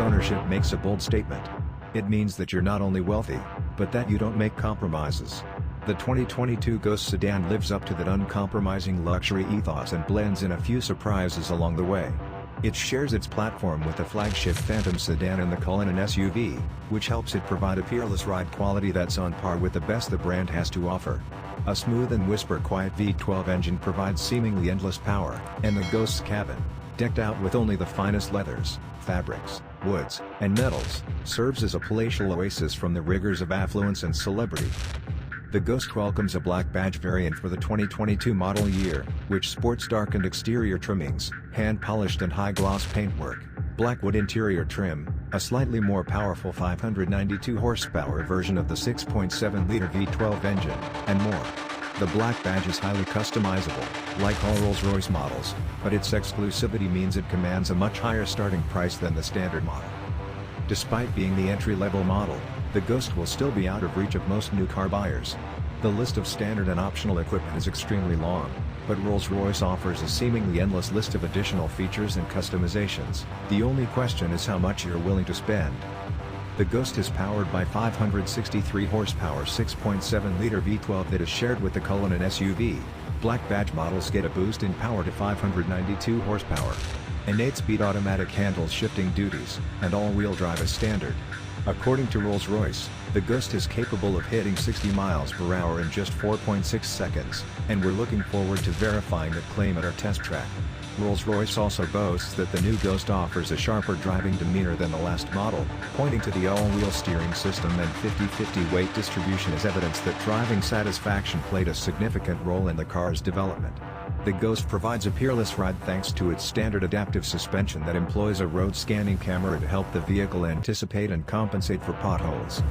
ownership makes a bold statement. It means that you're not only wealthy, but that you don't make compromises. The 2022 Ghost sedan lives up to that uncompromising luxury ethos and blends in a few surprises along the way. It shares its platform with the flagship Phantom sedan and the Cullinan SUV, which helps it provide a peerless ride quality that's on par with the best the brand has to offer. A smooth and whisper-quiet V12 engine provides seemingly endless power, and the Ghost's cabin, decked out with only the finest leathers, fabrics, woods, and metals, serves as a palatial oasis from the rigors of affluence and celebrity. The Ghost welcomes a black badge variant for the 2022 model year, which sports darkened exterior trimmings, hand-polished and high-gloss paintwork, black wood interior trim, a slightly more powerful 592 horsepower version of the 6.7-liter V12 engine, and more. The black badge is highly customizable, like all Rolls-Royce models, but its exclusivity means it commands a much higher starting price than the standard model. Despite being the entry-level model, the Ghost will still be out of reach of most new car buyers. The list of standard and optional equipment is extremely long, but Rolls-Royce offers a seemingly endless list of additional features and customizations. The only question is how much you're willing to spend. The Ghost is powered by 563 horsepower 6.7-liter V12 that is shared with the Cullinan SUV. Black badge models get a boost in power to 592 horsepower. An 8-speed automatic handles shifting duties, and all-wheel drive is standard. According to Rolls-Royce, the Ghost is capable of hitting 60 miles per hour in just 4.6 seconds, and we're looking forward to verifying that claim at our test track. Rolls-Royce also boasts that the new Ghost offers a sharper driving demeanor than the last model, pointing to the all-wheel steering system and 50-50 weight distribution as evidence that driving satisfaction played a significant role in the car's development. The Ghost provides a peerless ride thanks to its standard adaptive suspension that employs a road scanning camera to help the vehicle anticipate and compensate for potholes.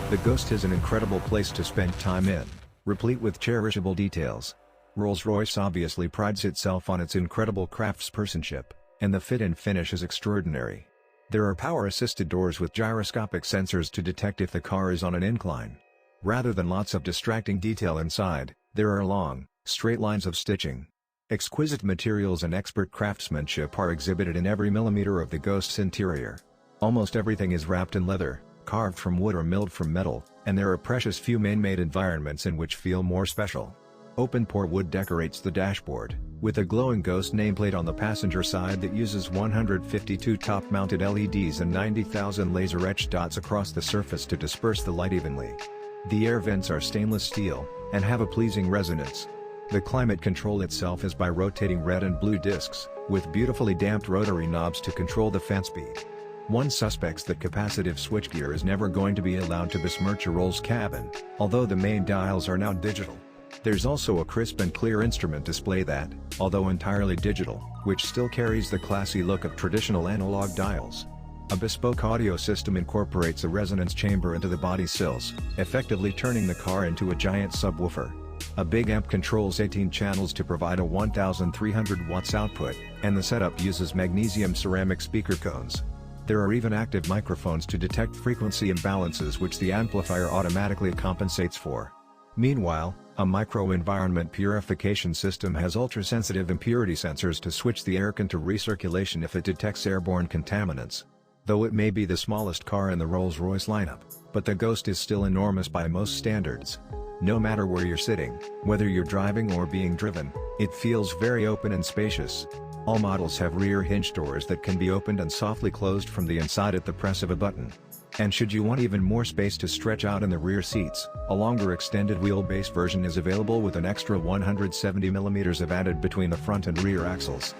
The Ghost is an incredible place to spend time in, replete with cherishable details. Rolls-Royce obviously prides itself on its incredible craftspersonship, and the fit and finish is extraordinary. There are power-assisted doors with gyroscopic sensors to detect if the car is on an incline. Rather than lots of distracting detail inside, there are long, straight lines of stitching. Exquisite materials and expert craftsmanship are exhibited in every millimeter of the Ghost's interior. Almost everything is wrapped in leather, carved from wood or milled from metal, and there are precious few man-made environments in which feel more special. Open-pore wood decorates the dashboard, with a glowing Ghost nameplate on the passenger side that uses 152 top-mounted LEDs and 90,000 laser-etched dots across the surface to disperse the light evenly. The air vents are stainless steel, and have a pleasing resonance. The climate control itself is by rotating red and blue discs, with beautifully damped rotary knobs to control the fan speed. One suspects that capacitive switchgear is never going to be allowed to besmirch a Rolls cabin, although the main dials are now digital. There's also a crisp and clear instrument display that, although entirely digital, which still carries the classy look of traditional analog dials. A bespoke audio system incorporates a resonance chamber into the body sills, effectively turning the car into a giant subwoofer. A big amp controls 18 channels to provide a 1,300 watts output, and the setup uses magnesium ceramic speaker cones. There are even active microphones to detect frequency imbalances which the amplifier automatically compensates for. Meanwhile, a microenvironment purification system has ultra-sensitive impurity sensors to switch the air into recirculation if it detects airborne contaminants. Though it may be the smallest car in the Rolls-Royce lineup, but the Ghost is still enormous by most standards. No matter where you're sitting, whether you're driving or being driven, it feels very open and spacious. All models have rear hinge doors that can be opened and softly closed from the inside at the press of a button. And should you want even more space to stretch out in the rear seats, a longer extended wheelbase version is available with an extra 170 mm of added between the front and rear axles.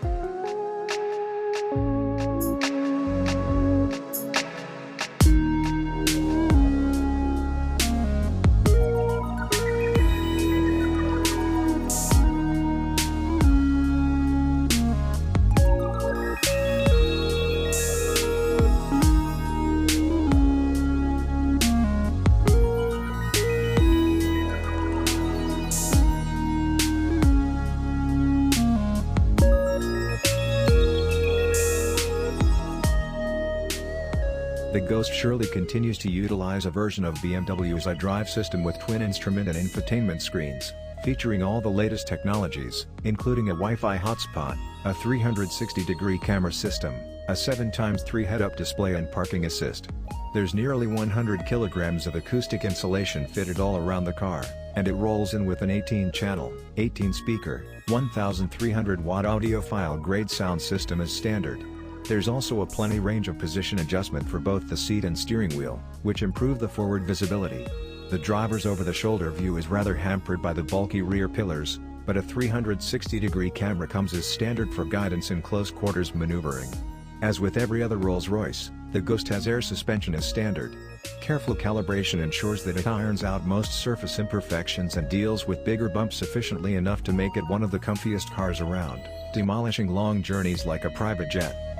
Ghost surely continues to utilize a version of BMW's iDrive system with twin instrument and infotainment screens, featuring all the latest technologies, including a Wi-Fi hotspot, a 360-degree camera system, a 7x3 head-up display and parking assist. There's nearly 100 kilograms of acoustic insulation fitted all around the car, and it rolls in with an 18-channel, 18-speaker, 1,300-watt audiophile-grade sound system as standard. There's also a plenty range of position adjustment for both the seat and steering wheel, which improve the forward visibility. The driver's over-the-shoulder view is rather hampered by the bulky rear pillars, but a 360-degree camera comes as standard for guidance in close-quarters maneuvering. As with every other Rolls-Royce, the Ghost has air suspension as standard. Careful calibration ensures that it irons out most surface imperfections and deals with bigger bumps sufficiently enough to make it one of the comfiest cars around, demolishing long journeys like a private jet.